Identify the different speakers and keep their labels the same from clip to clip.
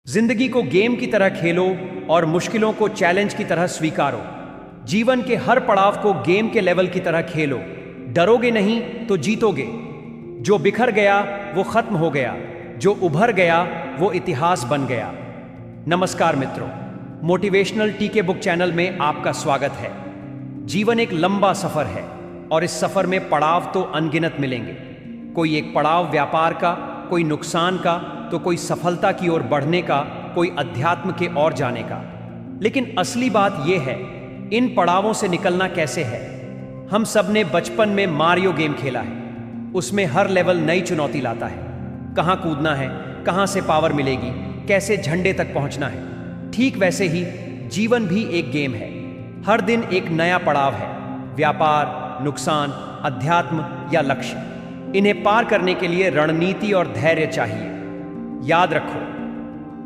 Speaker 1: जिंदगी को गेम की तरह खेलो और मुश्किलों को चैलेंज की तरह स्वीकारो। जीवन के हर पड़ाव को गेम के लेवल की तरह खेलो। डरोगे नहीं तो जीतोगे। जो बिखर गया वो खत्म हो गया, जो उभर गया वो इतिहास बन गया। नमस्कार मित्रों, मोटिवेशनल टीके बुक चैनल में आपका स्वागत है। जीवन एक लंबा सफर है और इस सफर में पड़ाव तो अनगिनत मिलेंगे। कोई एक पड़ाव व्यापार का, कोई नुकसान का, तो कोई सफलता की ओर बढ़ने का, कोई अध्यात्म के ओर जाने का। लेकिन असली बात यह है, इन पड़ावों से निकलना कैसे है। हम सब ने बचपन में मारियो गेम खेला है। उसमें हर लेवल नई चुनौती लाता है। कहाँ कूदना है, कहाँ से पावर मिलेगी, कैसे झंडे तक पहुंचना है। ठीक वैसे ही जीवन भी एक गेम है। हर दिन एक नया पड़ाव है। व्यापार, नुकसान, अध्यात्म या लक्ष्य। इन्हें पार करने के लिए रणनीति और धैर्य चाहिए। याद रखो,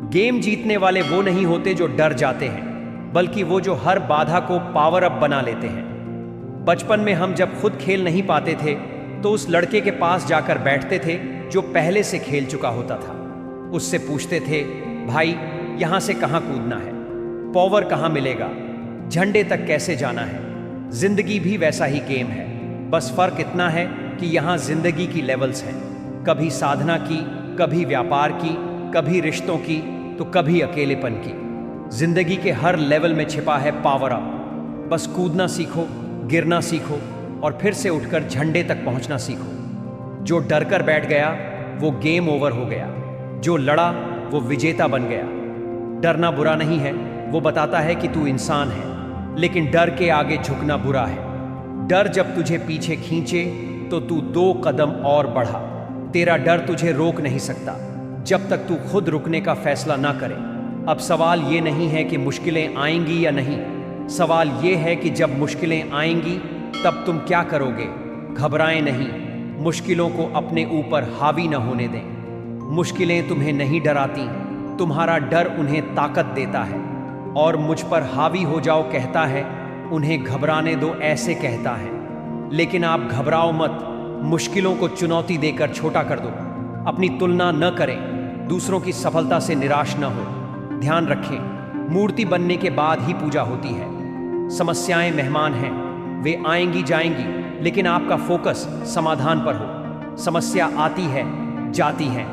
Speaker 1: गेम जीतने वाले वो नहीं होते जो डर जाते हैं, बल्कि वो जो हर बाधा को पावर अप बना लेते हैं। बचपन में हम जब खुद खेल नहीं पाते थे तो उस लड़के के पास जाकर बैठते थे जो पहले से खेल चुका होता था। उससे पूछते थे, भाई यहां से कहां कूदना है, पावर कहां मिलेगा, झंडे तक कैसे जाना है। जिंदगी भी वैसा ही गेम है, बस फर्क इतना है कि यहां जिंदगी की लेवल्स हैं। कभी साधना की, कभी व्यापार की, कभी रिश्तों की, तो कभी अकेलेपन की। जिंदगी के हर लेवल में छिपा है पावर अप। बस कूदना सीखो, गिरना सीखो और फिर से उठकर झंडे तक पहुंचना सीखो। जो डर कर बैठ गया वो गेम ओवर हो गया, जो लड़ा वो विजेता बन गया। डरना बुरा नहीं है, वो बताता है कि तू इंसान है, लेकिन डर के आगे झुकना बुरा है। डर जब तुझे पीछे खींचे तो तू 2 कदम और बढ़ा। तेरा डर तुझे रोक नहीं सकता जब तक तू खुद रुकने का फैसला ना करे। अब सवाल ये नहीं है कि मुश्किलें आएंगी या नहीं, सवाल ये है कि जब मुश्किलें आएंगी तब तुम क्या करोगे। घबराएं नहीं, मुश्किलों को अपने ऊपर हावी न होने दें। मुश्किलें तुम्हें नहीं डराती, तुम्हारा डर उन्हें ताकत देता है। और मुझ पर हावी हो जाओ कहता है, उन्हें घबराने दो ऐसे कहता है। लेकिन आप घबराओ मत, मुश्किलों को चुनौती देकर छोटा कर दो। अपनी तुलना न करें, दूसरों की सफलता से निराश न हो। ध्यान रखें, मूर्ति बनने के बाद ही पूजा होती है। समस्याएं मेहमान हैं, वे आएंगी जाएंगी, लेकिन आपका फोकस समाधान पर हो। समस्या आती है, जाती है,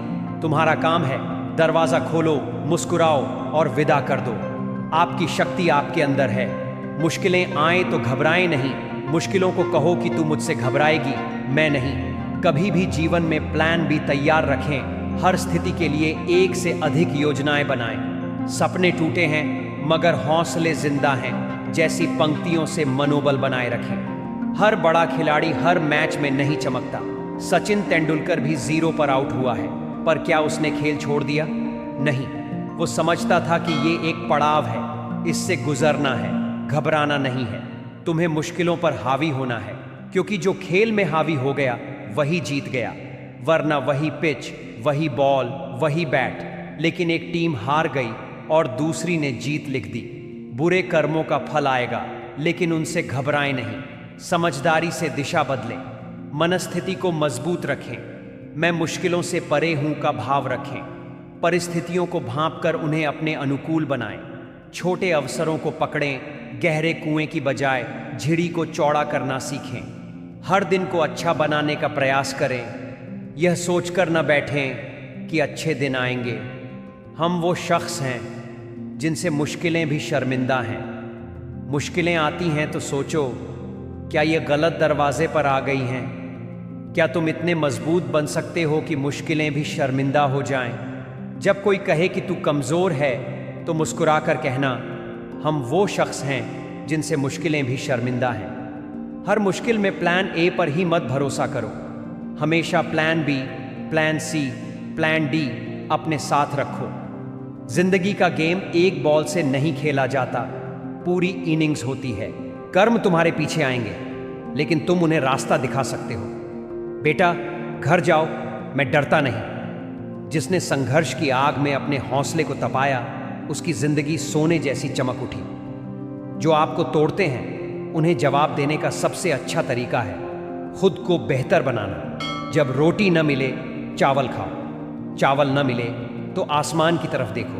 Speaker 1: तुम्हारा काम है दरवाजा खोलो, मुस्कुराओ और विदा कर दो। आपकी शक्ति आपके अंदर है। मुश्किलें आए तो घबराएं नहीं, मुश्किलों को कहो कि तू मुझसे घबराएगी, मैं नहीं। कभी भी जीवन में प्लान भी तैयार रखें। हर स्थिति के लिए एक से अधिक योजनाएं बनाएं। सपने टूटे हैं मगर हौसले जिंदा हैं, जैसी पंक्तियों से मनोबल बनाए रखें। हर बड़ा खिलाड़ी हर मैच में नहीं चमकता। सचिन तेंदुलकर भी 0 पर आउट हुआ है, पर क्या उसने खेल छोड़ दिया? नहीं, वो समझता था कि ये एक पड़ाव है, इससे गुजरना है, घबराना नहीं है। तुम्हें मुश्किलों पर हावी होना है, क्योंकि जो खेल में हावी हो गया वही जीत गया। वरना वही पिच, वही बॉल, वही बैट, लेकिन एक टीम हार गई और दूसरी ने जीत लिख दी। बुरे कर्मों का फल आएगा, लेकिन उनसे घबराएं नहीं। समझदारी से दिशा बदलें, मनस्थिति को मजबूत रखें। मैं मुश्किलों से परे हूं का भाव रखें। परिस्थितियों को भांपकर उन्हें अपने अनुकूल बनाएं। छोटे अवसरों को पकड़ें, गहरे कुएं की बजाय झिड़ी को चौड़ा करना सीखें। हर दिन को अच्छा बनाने का प्रयास करें। यह सोचकर न बैठें कि अच्छे दिन आएंगे। हम वो शख्स हैं जिनसे मुश्किलें भी शर्मिंदा हैं। मुश्किलें आती हैं तो सोचो, क्या ये गलत दरवाजे पर आ गई हैं? क्या तुम इतने मजबूत बन सकते हो कि मुश्किलें भी शर्मिंदा हो जाएं? जब कोई कहे कि तू कमज़ोर है तो मुस्कुराकर कहना, हम वो शख्स हैं जिनसे मुश्किलें भी शर्मिंदा हैं। हर मुश्किल में प्लान ए पर ही मत भरोसा करो। हमेशा plan B, plan C, plan D अपने साथ रखो। जिंदगी का गेम एक बॉल से नहीं खेला जाता, पूरी इनिंग्स होती है। कर्म तुम्हारे पीछे आएंगे, लेकिन तुम उन्हें रास्ता दिखा सकते हो। बेटा घर जाओ, मैं डरता नहीं। जिसने संघर्ष की आग में अपने हौसले को तपाया, उसकी जिंदगी सोने जैसी चमक उठी। जो आपको तोड़ते हैं उन्हें जवाब देने का सबसे अच्छा तरीका है खुद को बेहतर बनाना। जब रोटी न मिले चावल खाओ, चावल न मिले तो आसमान की तरफ देखो।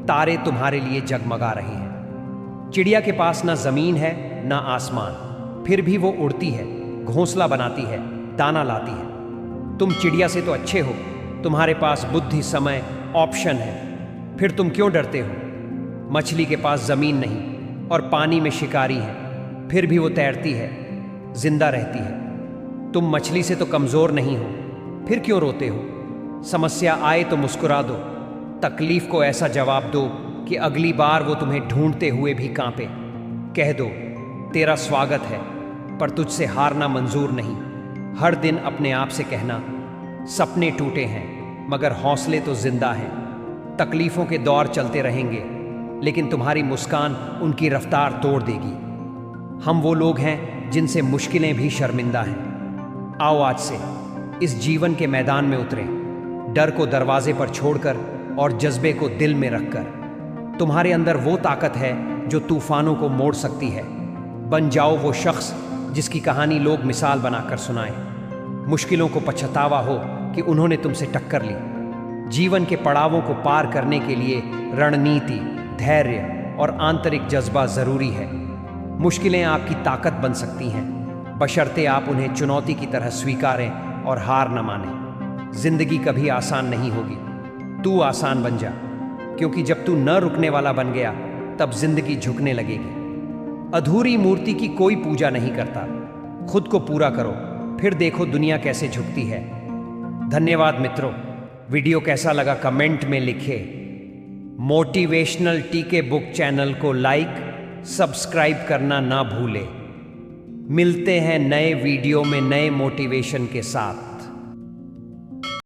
Speaker 1: तारे तुम्हारे लिए जगमगा रहे हैं। चिड़िया के पास ना जमीन है ना आसमान, फिर भी वो उड़ती है, घोंसला बनाती है, दाना लाती है। तुम चिड़िया से तो अच्छे हो, तुम्हारे पास बुद्धि, समय, ऑप्शन है, फिर तुम क्यों डरते हो? मछली के पास जमीन नहीं और पानी में शिकारी है, फिर भी वो तैरती है, जिंदा रहती है। तुम मछली से तो कमजोर नहीं हो, फिर क्यों रोते हो? समस्या आए तो मुस्कुरा दो, तकलीफ को ऐसा जवाब दो कि अगली बार वो तुम्हें ढूंढते हुए भी कांपे। कह दो, तेरा स्वागत है, पर तुझसे हारना मंजूर नहीं। हर दिन अपने आप से कहना, सपने टूटे हैं मगर हौसले तो जिंदा हैं। तकलीफों के दौर चलते रहेंगे, लेकिन तुम्हारी मुस्कान उनकी रफ्तार तोड़ देगी। हम वो लोग हैं जिनसे मुश्किलें भी शर्मिंदा हैं। आओ आज से इस जीवन के मैदान में उतरें, डर को दरवाजे पर छोड़कर और जज्बे को दिल में रखकर। तुम्हारे अंदर वो ताकत है जो तूफानों को मोड़ सकती है। बन जाओ वो शख्स जिसकी कहानी लोग मिसाल बनाकर सुनाएं। मुश्किलों को पछतावा हो कि उन्होंने तुमसे टक्कर ली। जीवन के पड़ावों को पार करने के लिए रणनीति, धैर्य और आंतरिक जज्बा जरूरी है। मुश्किलें आपकी ताकत बन सकती हैं, बशर्ते आप उन्हें चुनौती की तरह स्वीकारें और हार न मानें। जिंदगी कभी आसान नहीं होगी, तू आसान बन जा, क्योंकि जब तू न रुकने वाला बन गया तब जिंदगी झुकने लगेगी। अधूरी मूर्ति की कोई पूजा नहीं करता, खुद को पूरा करो, फिर देखो दुनिया कैसे झुकती है। धन्यवाद मित्रों, वीडियो कैसा लगा कमेंट में लिखे। मोटिवेशनल टीके बुक चैनल को लाइक, सब्सक्राइब करना ना भूले। मिलते हैं नए वीडियो में नए मोटिवेशन के साथ।